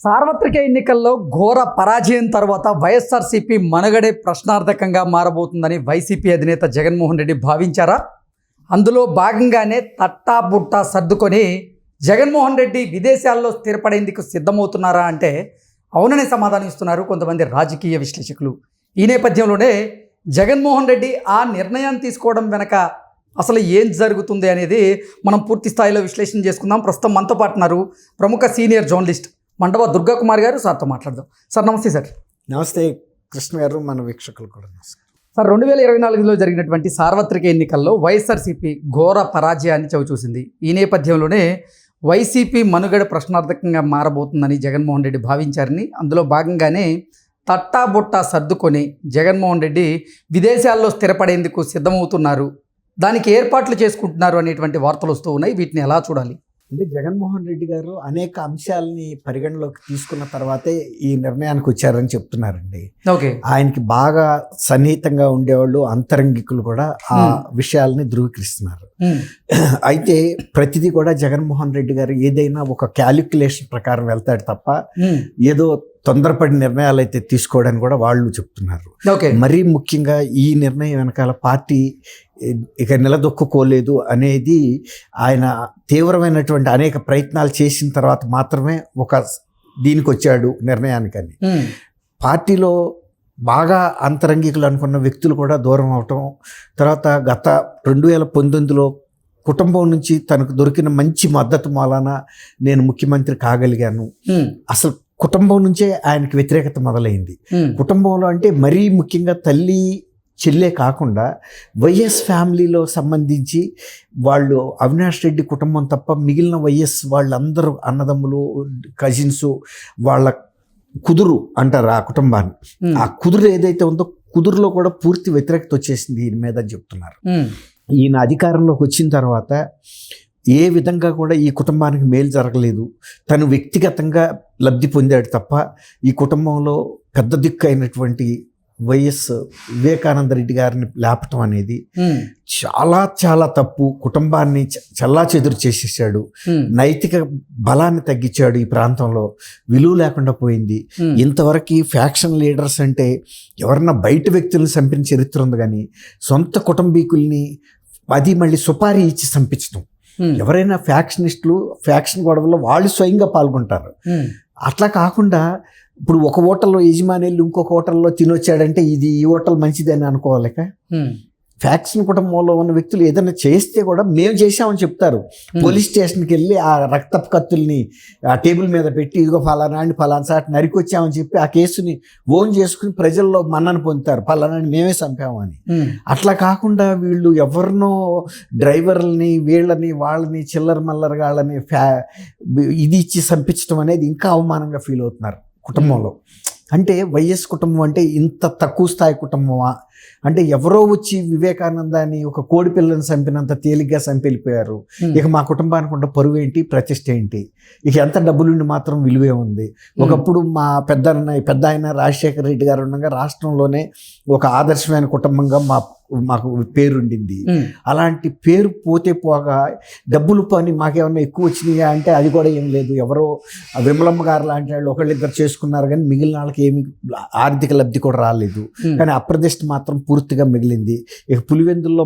సార్వత్రిక ఎన్నికల్లో ఘోర పరాజయం తర్వాత వైఎస్ఆర్సీపీ మనుగడే ప్రశ్నార్థకంగా మారబోతుందని వైసీపీ అధినేత జగన్మోహన్ రెడ్డి భావించారా? అందులో భాగంగానే తట్టాబుట్టా సర్దుకొని జగన్మోహన్ రెడ్డి విదేశాల్లో స్థిరపడేందుకు సిద్ధమవుతున్నారా అంటే అవుననే సమాధానం ఇస్తున్నారు కొంతమంది రాజకీయ విశ్లేషకులు. ఈ నేపథ్యంలోనే జగన్మోహన్ రెడ్డి ఆ నిర్ణయం తీసుకోవడం వెనక అసలు ఏం జరుగుతుంది అనేది మనం పూర్తి స్థాయిలో విశ్లేషణ చేసుకుందాం. ప్రస్తుతం మనతో పాటు ఉన్నారు ప్రముఖ సీనియర్ జర్నలిస్ట్ మండవ దుర్గా కుమార్ గారు. సార్తో మాట్లాడదాం. సార్ నమస్తే. సార్ నమస్తే కృష్ణ గారు, మన వీక్షకులు కూడా నమస్కారం. సార్ 2024లో జరిగినటువంటి సార్వత్రిక ఎన్నికల్లో వైఎస్ఆర్సీపీ ఘోర పరాజయాన్ని చవిచూసింది. ఈ నేపథ్యంలోనే వైసీపీ మనుగడ ప్రశ్నార్థకంగా మారబోతుందని జగన్మోహన్ రెడ్డి భావించారని, అందులో భాగంగానే తట్టాబుట్టా సర్దుకొని జగన్మోహన్ రెడ్డి విదేశాల్లో స్థిరపడేందుకు సిద్ధమవుతున్నారు, దానికి ఏర్పాట్లు చేసుకుంటున్నారు అనేటువంటి వార్తలు వస్తూ ఉన్నాయి. వీటిని ఎలా చూడాలి? అంటే జగన్మోహన్ రెడ్డి గారు అనేక అంశాలని పరిగణలోకి తీసుకున్న తర్వాతే ఈ నిర్ణయానికి వచ్చారని చెప్తున్నారండి. ఓకే. ఆయనకి బాగా సన్నిహితంగా ఉండేవాళ్ళు అంతరంగికులు కూడా ఆ విషయాలని ధృవీకరిస్తున్నారు. అయితే ప్రతిదీ కూడా జగన్మోహన్ రెడ్డి గారు ఏదైనా ఒక క్యాలిక్యులేషన్ ప్రకారం వెళ్తాడు తప్ప ఏదో తొందరపడి నిర్ణయాలు అయితే తీసుకోవడానికి కూడా వాళ్ళు చెప్తున్నారు. మరీ ముఖ్యంగా ఈ నిర్ణయం వెనకాల పార్టీ ఇక నిలదొక్కుకోలేదు అనేది ఆయన తీవ్రమైనటువంటి అనేక ప్రయత్నాలు చేసిన తర్వాత మాత్రమే ఒక దీనికి వచ్చాడు నిర్ణయానికని. పార్టీలో బాగా అంతరంగికులు అనుకున్న వ్యక్తులు కూడా దూరం అవటం, తర్వాత గత 2019లో కుటుంబం నుంచి తనకు దొరికిన మంచి మద్దతు మూలాన నేను ముఖ్యమంత్రి కాగలిగాను. అసలు కుటుంబం నుంచే ఆయనకి వ్యతిరేకత మొదలైంది. కుటుంబంలో అంటే మరీ ముఖ్యంగా తల్లి చెల్లే కాకుండా వైఎస్ ఫ్యామిలీలో సంబంధించి వాళ్ళు అవినాష్ రెడ్డి కుటుంబం తప్ప మిగిలిన వైఎస్ వాళ్ళందరూ అన్నదమ్ములు, కజిన్స్, వాళ్ళ కుదురు అంటారు ఆ కుటుంబాన్ని. ఆ కుదురు ఏదైతే ఉందో కుదురులో కూడా పూర్తి వ్యతిరేకత వచ్చేసింది ఈయన మీద అని చెప్తున్నారు. ఈయన అధికారంలోకి వచ్చిన తర్వాత ఏ విధంగా కూడా ఈ కుటుంబానికి మేలు జరగలేదు. తను వ్యక్తిగతంగా లబ్ధి పొందాడు తప్ప ఈ కుటుంబంలో పెద్ద దిక్కు అయినటువంటి వైఎస్ వివేకానంద రెడ్డి గారిని లేపటం అనేది చాలా చాలా తప్పు. కుటుంబాన్ని చల్లాచెదురు చేసేసాడు. నైతిక బలాన్ని తగ్గించాడు. ఈ ప్రాంతంలో విలువ లేకుండా పోయింది. ఇంతవరకు ఫ్యాక్షన్ లీడర్స్ అంటే ఎవరన్నా బయట వ్యక్తులను చంపిన చరిత్ర ఉంది, కానీ సొంత కుటుంబీకుల్ని అది మళ్ళీ సుపారీ ఇచ్చి చంపించడం. ఎవరైనా ఫ్యాక్షనిస్టులు ఫ్యాక్షన్ గొడవల్లో వాళ్ళు స్వయంగా పాల్గొంటారు. అట్లా కాకుండా ఇప్పుడు ఒక హోటల్లో యజమాని ఇంకొక హోటల్లో తినొచ్చాడంటే ఇది ఈ హోటల్ మంచిదని అనుకోవాలిక. ఫ్యాక్షన్ కుటుంబంలో ఉన్న వ్యక్తులు ఏదైనా చేస్తే కూడా మేము చేసామని చెప్తారు. పోలీస్ స్టేషన్కి వెళ్ళి ఆ రక్తపు కత్తుల్ని ఆ టేబుల్ మీద పెట్టి ఇదిగో ఫలానాని ఫలానా సాటి నరికొచ్చామని చెప్పి ఆ కేసుని ఓన్ చేసుకుని ప్రజల్లో మన్నను పొందుతారు, ఫలానాని మేమే చంపామని. అట్లా కాకుండా వీళ్ళు ఎవరినో డ్రైవర్లని వీళ్ళని వాళ్ళని చిల్లర మల్లరగాళ్ళని ఇది ఇచ్చి చంపించడం అనేది ఇంకా అవమానంగా ఫీల్ అవుతున్నారు కుటుంబంలో. అంటే వైఎస్ కుటుంబం అంటే ఇంత తక్కువ స్థాయి కుటుంబమా? అంటే ఎవరో వచ్చి వివేకానంద అని ఒక కోడి పిల్లని చంపినంత తేలిగ్గా చంపెళ్ళిపోయారు. ఇక మా కుటుంబానికి ఉన్న పరువు ఏంటి, ప్రతిష్ట ఏంటి, ఇక ఎంత డబ్బులుండి మాత్రం విలువే ఉంది. ఒకప్పుడు మా పెద్ద ఆయన రాజశేఖర రెడ్డి గారు ఉండగా రాష్ట్రంలోనే ఒక ఆదర్శమైన కుటుంబంగా మాకు పేరుండింది. అలాంటి పేరు పోతే పోగా డబ్బులు పని మాకేమన్నా ఎక్కువ వచ్చినాయా అంటే అది కూడా ఏం లేదు. ఎవరో విమలమ్మ గారు లాంటి వాళ్ళు ఒకళ్ళిద్దరు చేసుకున్నారు, కానీ మిగిలిన వాళ్ళకి ఏమి ఆర్థిక లబ్ధి కూడా రాలేదు. కానీ అప్రదిష్ట మాత్రం పూర్తిగా మిగిలింది. ఇక పులివెందుల్లో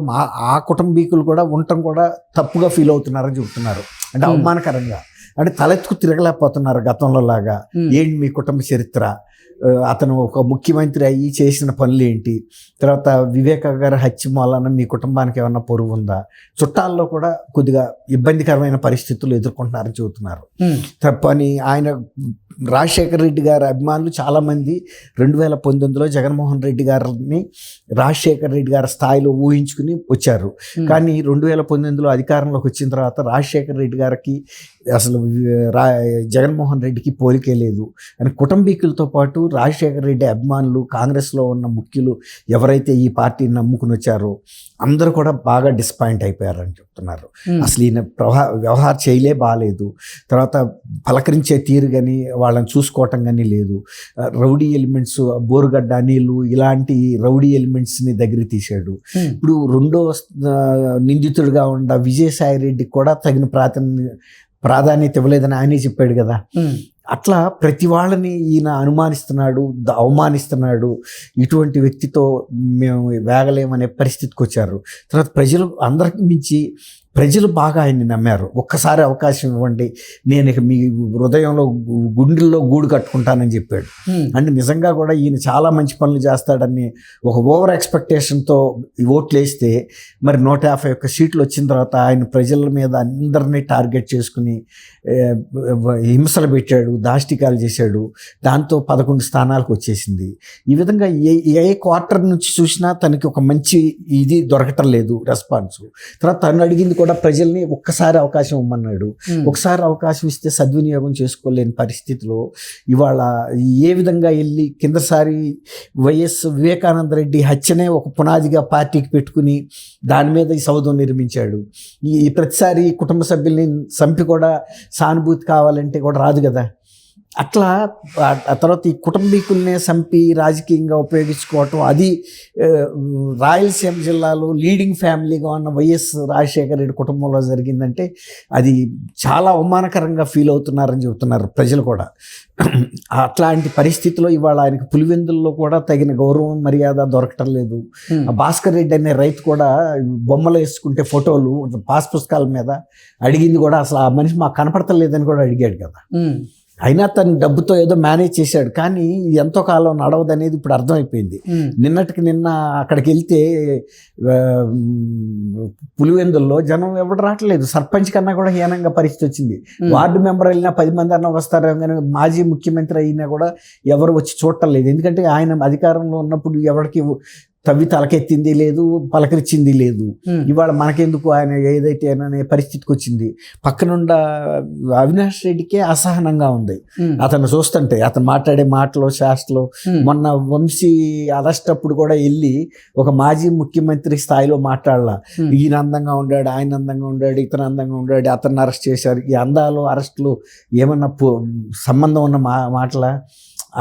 ఆ కుటుంబీకులు కూడా ఉండటం కూడా తప్పుగా ఫీల్ అవుతున్నారని చెబుతున్నారు. అంటే అవమానకరంగా, అంటే తలెత్తుకు తిరగలేకపోతున్నారు గతంలో లాగా. ఏంటి మీ కుటుంబ చరిత్ర, అతను ఒక ముఖ్యమంత్రి అయ్యి చేసిన పనులు ఏంటి, తర్వాత వివేక గారి హత్య మూలాన మీ కుటుంబానికి ఏమన్నా పొరుగు ఉందా, చుట్టాల్లో కూడా కొద్దిగా ఇబ్బందికరమైన పరిస్థితులు ఎదుర్కొంటున్నారని చెబుతున్నారు. తప్పని ఆయన రాజశేఖర రెడ్డి గారి అభిమానులు చాలామంది 2019లో జగన్మోహన్ రెడ్డి గారిని రాజశేఖర రెడ్డి గారి స్థాయిలో ఊహించుకుని వచ్చారు. కానీ 2019లో అధికారంలోకి వచ్చిన తర్వాత రాజశేఖర రెడ్డి గారికి అసలు జగన్మోహన్ రెడ్డికి పోలికే లేదు అని కుటుంబీకులతో పాటు రాజశేఖర రెడ్డి అభిమానులు, కాంగ్రెస్లో ఉన్న ముఖ్యులు ఎవరైతే ఈ పార్టీని నమ్ముకుని వచ్చారో అందరూ కూడా బాగా డిసప్పాయింట్ అయిపోయారని చెప్తున్నారు. అసలు ఈయన వ్యవహార చేయలే బాగాలేదు. తర్వాత పలకరించే తీరు కానీ వాళ్ళని చూసుకోవటం కానీ లేదు. రౌడీ ఎలిమెంట్స్, బోరుగడ్డ అనిలు ఇలాంటి రౌడీ ఎలిమెంట్స్ని దగ్గరికి తీశాడు. ఇప్పుడు రెండో నిందితుడిగా ఉన్న విజయసాయి రెడ్డికి కూడా తగిన ప్రాధాన్యత ఇవ్వలేదని ఆయనే చెప్పాడు కదా. అట్లా ప్రతి వాళ్ళని ఈయన అనుమానిస్తున్నాడు, అవమానిస్తున్నాడు, ఇటువంటి వ్యక్తితో మేము వేగలేమనే పరిస్థితికి వచ్చారు. తర్వాత ప్రజలు అందరికి మించి ప్రజలు బాగా ఆయన్ని నమ్మారు. ఒక్కసారి అవకాశం ఇవ్వండి, నేను ఇక మీ హృదయంలో గుండెల్లో గూడు కట్టుకుంటానని చెప్పాడు. అంటే నిజంగా కూడా ఈయన చాలా మంచి పనులు చేస్తాడని ఒక ఓవర్ ఎక్స్పెక్టేషన్తో ఓట్లు వేస్తే మరి 151 సీట్లు వచ్చిన తర్వాత ఆయన ప్రజల మీద అందరినీ టార్గెట్ చేసుకుని హింసలు పెట్టాడు, దాష్టికాలు చేశాడు. దాంతో 11 స్థానాలకు వచ్చేసింది. ఈ విధంగా ఏ క్వార్టర్ నుంచి చూసినా తనకి ఒక మంచి ఇది దొరకటం లేదు రెస్పాన్స్. తర్వాత తను అడిగింది కూడా ప్రజల్ని ఒక్కసారి అవకాశం ఇవ్వమన్నాడు. ఒకసారి అవకాశం ఇస్తే సద్వినియోగం చేసుకోలేని పరిస్థితిలో ఇవాళ ఏ విధంగా వెళ్ళి కిందసారి వైఎస్ వివేకానంద రెడ్డి హత్యనే ఒక పునాదిగా పార్టీకి పెట్టుకుని దాని మీద ఈ సౌధం నిర్మించాడు. ఈ ప్రతిసారి కుటుంబ సభ్యుల్ని చంపి కూడా సానుభూతి కావాలంటే కూడా రాదు కదా. అట్లా ఆ తర్వాత ఈ కుటుంబీకుల్నే చంపి రాజకీయంగా ఉపయోగించుకోవటం, అది రాయలసీమ జిల్లాలో లీడింగ్ ఫ్యామిలీగా ఉన్న వైఎస్ రాజశేఖర రెడ్డి కుటుంబంలో జరిగిందంటే అది చాలా అవమానకరంగా ఫీల్ అవుతున్నారని చెబుతున్నారు ప్రజలు కూడా. అట్లాంటి పరిస్థితిలో ఇవాళ ఆయనకి పులివెందుల్లో కూడా తగిన గౌరవం మర్యాద దొరకటం లేదు. భాస్కర్ రెడ్డి అనే రైతు కూడా బొమ్మలు వేసుకుంటే ఫోటోలు పాస్ పుస్తకాల మీద అడిగింది కూడా అసలు ఆ మనిషి మాకు కనపడతలేదని కూడా అడిగాడు కదా. అయినా తను డబ్బుతో ఏదో మేనేజ్ చేశాడు. కానీ ఎంతో కాలం నడవదు అనేది ఇప్పుడు అర్థమైపోయింది. నిన్నటికి నిన్న అక్కడికి వెళ్తే పులివెందుల్లో జనం ఎవరు రావట్లేదు. సర్పంచ్ కన్నా కూడా హీనంగా పరిస్థితి వచ్చింది. వార్డు మెంబర్ వెళ్ళినా 10 మంది అన్న వస్తారు కానీ మాజీ ముఖ్యమంత్రి అయినా కూడా ఎవరు వచ్చి చూడటం లేదు. ఎందుకంటే ఆయన అధికారంలో ఉన్నప్పుడు ఎవరికి తవ్వి తలకెత్తింది లేదు, పలకరించింది లేదు. ఇవాళ మనకెందుకు ఆయన ఏదైతే అనే పరిస్థితికి వచ్చింది. పక్కనుండ అవినాష్ రెడ్డికే అసహనంగా ఉంది అతను చూస్తుంటే, అతను మాట్లాడే మాటలు శాస్త్రలు. మొన్న వంశీ అరెస్ట్ అప్పుడు కూడా వెళ్ళి ఒక మాజీ ముఖ్యమంత్రి స్థాయిలో మాట్లాడాల. ఈయన అందంగా ఉండాడు, ఆయన అందంగా ఉండాడు, ఇతను అందంగా ఉండాడు, అతన్ని అరెస్ట్ చేశారు. ఈ అందాలు అరెస్టులు ఏమన్నా సంబంధం ఉన్న మాటల.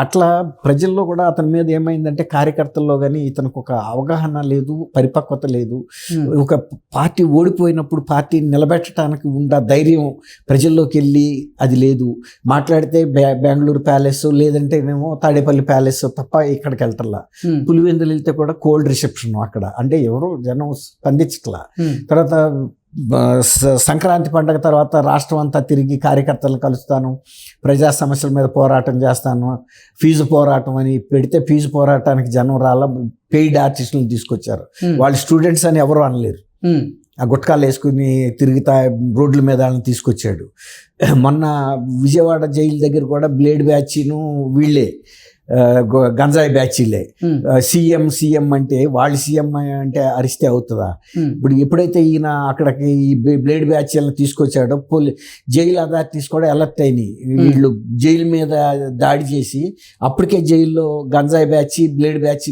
అట్లా ప్రజల్లో కూడా అతని మీద ఏమైందంటే కార్యకర్తల్లో కానీ ఇతనికి ఒక అవగాహన లేదు, పరిపక్వత లేదు. ఒక పార్టీ ఓడిపోయినప్పుడు పార్టీని నిలబెట్టడానికి ఉండే ధైర్యం ప్రజల్లోకి వెళ్ళి అది లేదు. మాట్లాడితే బెంగళూరు ప్యాలెస్ లేదంటేనేమో తాడేపల్లి ప్యాలెస్ తప్ప ఇక్కడికి వెళ్తల్లా. పులివెందులు వెళ్తే కూడా కోల్డ్ రిసెప్షన్ అక్కడ, అంటే ఎవరు జనం స్పందించట్లా. తర్వాత సంక్రాంతి పండగ తర్వాత రాష్ట్రం అంతా తిరిగి కార్యకర్తలను కలుస్తాను, ప్రజా సమస్యల మీద పోరాటం చేస్తాను, ఫీజు పోరాటం అని పెడితే ఫీజు పోరాటానికి జనం రాళ్ళ పెయిడ్ ఆర్టిస్టులను తీసుకొచ్చారు. వాళ్ళు స్టూడెంట్స్ అని ఎవరు అనలేరు. ఆ గుట్కాలు వేసుకుని తిరుగుతా రోడ్ల మీద వాళ్ళని తీసుకొచ్చాడు. మొన్న విజయవాడ జైలు దగ్గర కూడా బ్లేడ్ బ్యాచ్ను వీళ్ళే గంజాయి బ్యాచీలే సీఎం అంటే వాళ్ళు సీఎం అంటే అరిస్తే అవుతుందా? ఇప్పుడు ఎప్పుడైతే ఈయన అక్కడికి ఈ బ్లేడ్ బ్యాచీలను తీసుకొచ్చాడో జైలు అథారిటీస్ కూడా అలర్ట్ అయినాయి. వీళ్ళు జైలు మీద దాడి చేసి అప్పటికే జైల్లో గంజాయి బ్యాచ్ బ్లేడ్ బ్యాచ్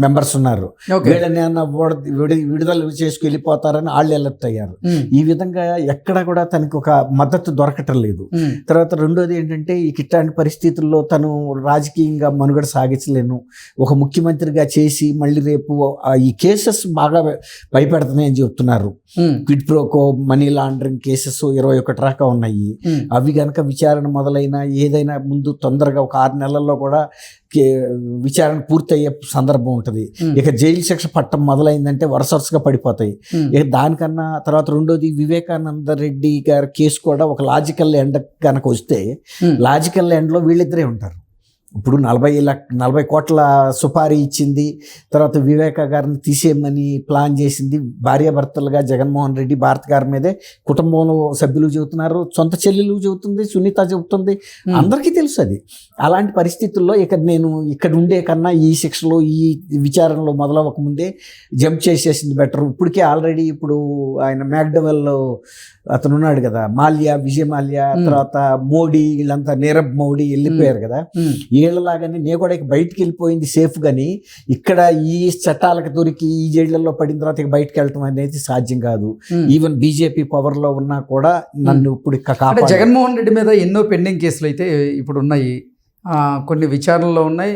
మెంబర్స్ ఉన్నారు, వీళ్ళని ఏమన్నా విడుదల చేసుకు వెళ్ళిపోతారని వాళ్ళు అలర్ట్ అయ్యారు. ఈ విధంగా ఎక్కడ కూడా తనకి ఒక మద్దతు దొరకటం లేదు. తర్వాత రెండోది ఏంటంటే ఇట్లాంటి పరిస్థితుల్లో తను రాజకీయంగా మనుగడ సాగించలేను, ఒక ముఖ్యమంత్రిగా చేసి మళ్ళీ రేపు ఈ కేసెస్ బాగా భయపెడుతున్నాయని చెప్తున్నారు. Quid pro quo money laundering cases 21 దాకా ఉన్నాయి. అవి కనుక విచారణ మొదలైనా ఏదైనా ముందు తొందరగా ఒక 6 నెలల్లో కూడా విచారణ పూర్తయ్యే సందర్భం ఉంటుంది. ఇక జైలు శిక్ష పట్టం మొదలైందంటే వరుసగా పడిపోతాయి. ఇక దానికన్నా తర్వాత రెండోది వివేకానంద రెడ్డి గారి కేసు కూడా ఒక లాజికల్ ఎండ్ కనుక వస్తే లాజికల్ ఎండ్లో వీళ్ళిద్దరే ఉంటారు. ఇప్పుడు 40 కోట్ల సుపారీ ఇచ్చింది, తర్వాత వివేక గారిని తీసేయమని ప్లాన్ చేసింది భార్యాభర్తలుగా జగన్మోహన్ రెడ్డి భారత్ గారి మీదే కుటుంబంలో సభ్యులు చెబుతున్నారు, సొంత చెల్లెలు చెబుతుంది, సునీత చెబుతుంది, అందరికీ తెలుసు అది. అలాంటి పరిస్థితుల్లో నేను ఇక్కడ ఉండే కన్నా ఈ శిక్షలో ఈ విచారణలో మొదలవ్వకముందే జంప్ చేసేసింది బెటర్. ఇప్పటికే ఆల్రెడీ ఇప్పుడు ఆయన మ్యాక్డవెల్లో అతను ఉన్నాడు కదా, మాల్యా, విజయ్ మాల్యా, తర్వాత మోడీ, వీళ్ళంతా నీరవ్ మోడీ వెళ్ళిపోయారు కదా. వీళ్ళలాగానే నేను కూడా బయటికి వెళ్ళిపోయింది సేఫ్ గాని ఇక్కడ ఈ చట్టాలకు దొరికి ఈ జైళ్లలో పడిన తర్వాత ఇక బయటకు వెళ్ళటం అనేది సాధ్యం కాదు. ఈవెన్ బీజేపీ పవర్ లో ఉన్నా కూడా నన్ను ఇప్పుడు జగన్మోహన్ రెడ్డి మీద ఎన్నో పెండింగ్ కేసులు అయితే ఇప్పుడు ఉన్నాయి. కొన్ని విచారణలో ఉన్నాయి,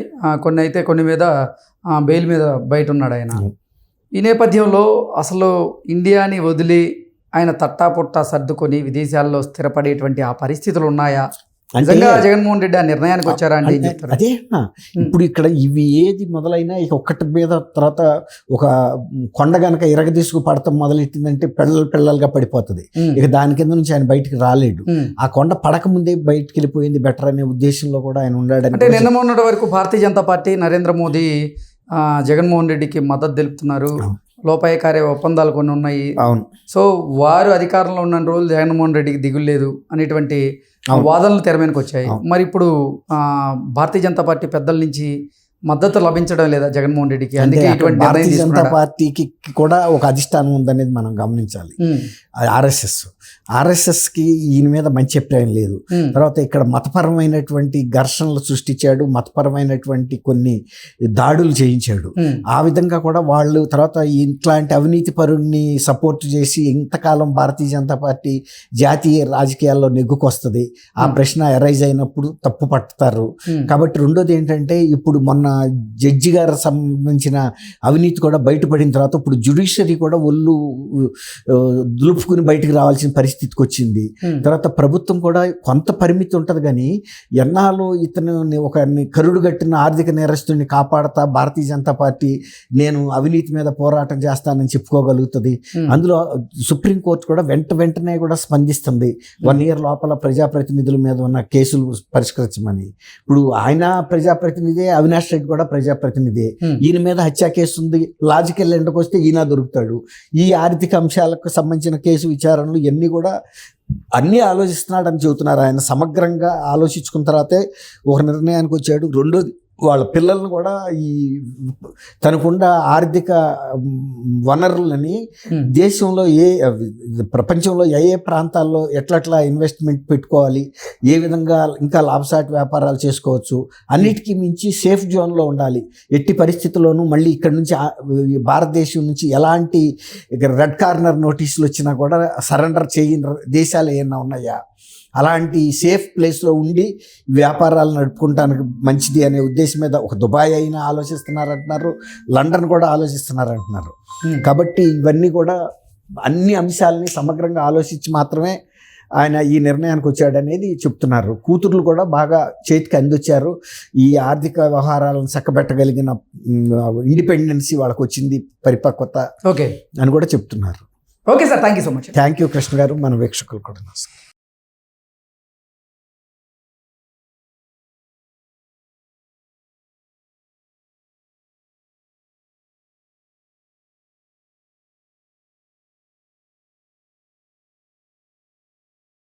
కొన్ని మీద బెయిల్ మీద బయట ఉన్నాడు ఆయన. ఈ నేపథ్యంలో అసలు ఇండియాని వదిలి ఆయన తట్టాపుట్టా సర్దుకొని విదేశాల్లో స్థిరపడేటువంటి ఆ పరిస్థితులు ఉన్నాయా? నిజంగా జగన్మోహన్ రెడ్డి ఆ నిర్ణయానికి వచ్చారా అండి ఏం చెప్తారు? అదే అన్న, ఇప్పుడు ఇక్కడ ఇవి ఏది మొదలైనా ఇక ఒక్కటి మీద తర్వాత ఒక కొండ గనక ఇరగదీసుకు పడతాం మొదలెట్టిందంటే పిల్లలుగా పడిపోతుంది. ఇక దాని కింద నుంచి ఆయన బయటికి రాలేడు. ఆ కొండ పడక ముందే బయటికి వెళ్ళిపోయింది బెటర్ అనే ఉద్దేశంలో కూడా ఆయన ఉన్నాడని. అంటే నిన్న మొన్నటి వరకు భారతీయ జనతా పార్టీ నరేంద్ర మోదీ జగన్మోహన్ రెడ్డికి మద్దతు తెలుపుతున్నారు, లోపాయకార్య ఒప్పందాలు కొన్ని ఉన్నాయి. అవును. సో వారు అధికారంలో ఉన్న రోజులు జగన్మోహన్ రెడ్డికి దిగులు లేదు అనేటువంటి వాదనలు తెర మీదకి వచ్చాయి. మరి ఇప్పుడు భారతీయ జనతా పార్టీ పెద్దల నుంచి మద్దతు లభించడం లేదా జగన్మోహన్ రెడ్డికి? అందుకే ఇటువంటి నిర్ణయం భారతీయ జనతా తీసుకున్నాడా? పార్టీకి కూడా ఒక అధిష్టానం ఉందనేది మనం గమనించాలి. ఆర్ఎస్ఎస్కి ఈయన మీద మంచి అభిప్రాయం లేదు. తర్వాత ఇక్కడ మతపరమైనటువంటి ఘర్షణలు సృష్టించాడు, మతపరమైనటువంటి కొన్ని దాడులు చేయించాడు. ఆ విధంగా కూడా వాళ్ళు తర్వాత ఇట్లాంటి అవినీతి పరుణ్ణి సపోర్ట్ చేసి ఇంతకాలం భారతీయ జనతా పార్టీ జాతీయ రాజకీయాల్లో నెగ్గుకొస్తుంది. ఆ ప్రశ్న ఎరైజ్ అయినప్పుడు తప్పు పట్టుతారు. కాబట్టి రెండోది ఏంటంటే, ఇప్పుడు మొన్న జడ్జి గారు సంబంధించిన అవినీతి కూడా బయటపడిన తర్వాత ఇప్పుడు జ్యుడిషియరీ కూడా ఒళ్ళు దులుపుకుని బయటకు రావాల్సిన పరిస్థితికి వచ్చింది. తర్వాత ప్రభుత్వం కూడా కొంత పరిమితి ఉంటుంది, కానీ ఎన్నాళ్ళు ఇతను ఒక కరుడు గట్టిన ఆర్థిక నేరస్తుడిని కాపాడతా భారతీయ జనతా పార్టీ నేను అవినీతి మీద పోరాటం చేస్తానని చెప్పుకోగలుగుతుంది. అందులో సుప్రీంకోర్టు కూడా వెంటనే కూడా స్పందిస్తుంది. 1 year లోపల ప్రజాప్రతినిధుల మీద ఉన్న కేసులు పరిష్కరించమని. ఇప్పుడు ఆయన ప్రజాప్రతినిధే, అవినాష్ రెడ్డి కూడా ప్రజాప్రతినిధే. ఈయన మీద హత్య కేసు ఉంది. లాజికల్ ఎండకు వస్తే ఈయన దొరుకుతాడు. ఈ ఆర్థిక అంశాలకు సంబంధించిన కేసు విచారణలు ఇవన్నీ కూడా అన్నీ ఆలోచిస్తున్నాడని చెబుతున్నారు. ఆయన సమగ్రంగా ఆలోచించుకున్న తర్వాతే ఒక నిర్ణయానికి వచ్చాడు. రెండోది, వాళ్ళ పిల్లలను కూడా ఈ తనకుండా ఆర్థిక వనరులని దేశంలో ప్రపంచంలో ఏ ప్రాంతాల్లో ఎట్లా ఇన్వెస్ట్మెంట్ పెట్టుకోవాలి, ఏ విధంగా ఇంకా లాభసాటి వ్యాపారాలు చేసుకోవచ్చు, అన్నిటికీ మించి సేఫ్ జోన్లో ఉండాలి. ఎట్టి పరిస్థితుల్లోనూ మళ్ళీ ఇక్కడ నుంచి భారతదేశం నుంచి ఎలాంటి రెడ్ కార్నర్ నోటీసులు వచ్చినా కూడా సరెండర్ చేయని దేశాలు ఏమైనా ఉన్నాయా, అలాంటి సేఫ్ ప్లేస్లో ఉండి వ్యాపారాలు నడుపుకుంటానికి మంచిది అనే ఉద్దేశం మీద ఒక దుబాయ్ అయినా ఆలోచిస్తున్నారంటున్నారు, లండన్ కూడా ఆలోచిస్తున్నారంటున్నారు. కాబట్టి ఇవన్నీ కూడా అన్ని అంశాలని సమగ్రంగా ఆలోచించి మాత్రమే ఆయన ఈ నిర్ణయానికి వచ్చాడనేది చెప్తున్నారు. కూతుర్లు కూడా బాగా చేతికి అందొచ్చారు. ఈ ఆర్థిక వ్యవహారాలను చక్కబెట్టగలిగిన ఇండిపెండెన్సీ వాళ్ళకు వచ్చింది, పరిపక్వత ఓకే అని కూడా చెప్తున్నారు. Okay sir, thank you so much. Thank you Krishna గారు. మన వీక్షకులు కూడా నమస్కారం.